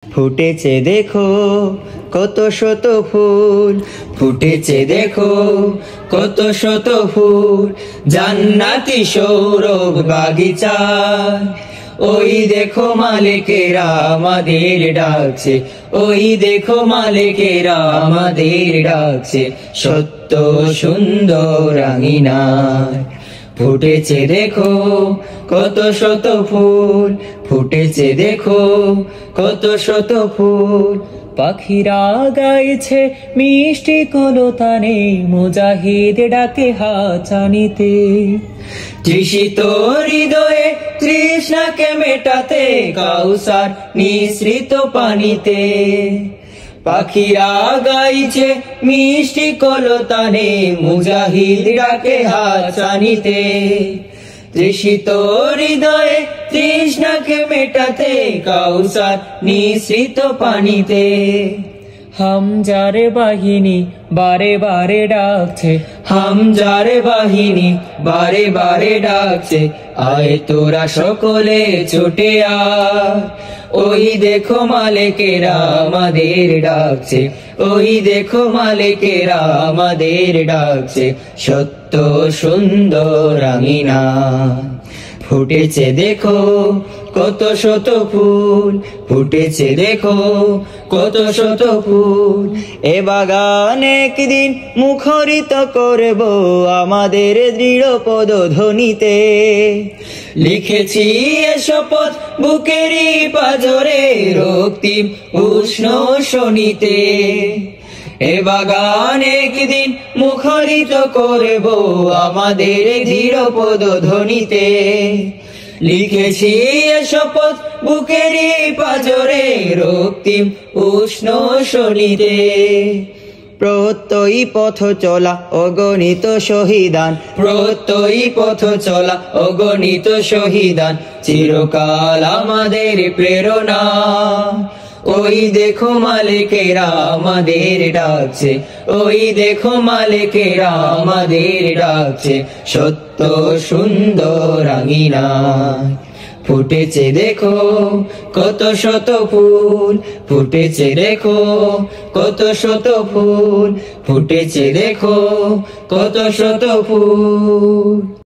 ফুটেছে দেখো কত শত ফুল, ফুটেছে দেখো কত শত ফুল, জান্নাতি সৌরভ বাগিচায়। ওই দেখো মালিকেরা আমাদের ডাকছে, ওই দেখো মালিকেরা আমাদের ডাকছে, সত্য সুন্দর আঙিনায়। ফুটেছে দেখো কত শত ফুল, ফুটেছে দেখো কত শত ফুল, পাখিরা গাইছে মিষ্টি কলতানে, মুজাহিদ ডাকে হাতছানিতে। তৃষিত হৃদয়ে তৃষ্ণাকে মেটাতে, কাউসার নিঃসৃত পানিতে। পাখিরা গাইছে মিষ্টি কলতানে, মুজাহিদ ডাকে হাতছানিতে। তৃষিত হৃদয়ে তৃষ্ণাকে মেটাতে, কাউসার নিঃসৃত পানিতে। হামজার বাহিনী বারে বারে ডাকছে, হামজার বাহিনী বারে বারে ডাকছে, আয় তোরা সকলে ছুটে আয়। ওই দেখো মালিকেরা আমাদের ডাকছে, ওই দেখো মালিকেরা আমাদের ডাকছে, সত্য সুন্দর আঙিনায়। ফুটেছে দেখো কত শত ফুল, ফুটেছে দেখো কত শত ফুল, এ বাগান একদিন মুখরিত করব আমাদের দৃঢ় পদধ্বনিতে। লিখেছি এ শপথ বুকেরই পাঁজরে, রক্তিম উষ্ণ শোনিতে। এ বাগান একদিন মুখরিত করব আমাদের দৃঢ় পদধ্বনিতে। লিখেছি এ শপথ বুকেরই পাঁজরে, রক্তিম উষ্ণ শোনিতে। প্রত্যয়ী পথ চলা অগণিত শহীদান, প্রত্যয়ী পথ চলা অগণিত শহীদান, চিরকাল আমাদের প্রেরণা। ওই দেখো মালিকেরা আমাদের ডাকছে, ওই দেখো মালিকেরা আমাদের ডাকছে, সত্য সুন্দর আঙিনায়। ফুটেছে দেখো কত শত ফুল, ফুটেছে দেখো কত শত ফুল, ফুটেছে দেখো কত শত ফুল।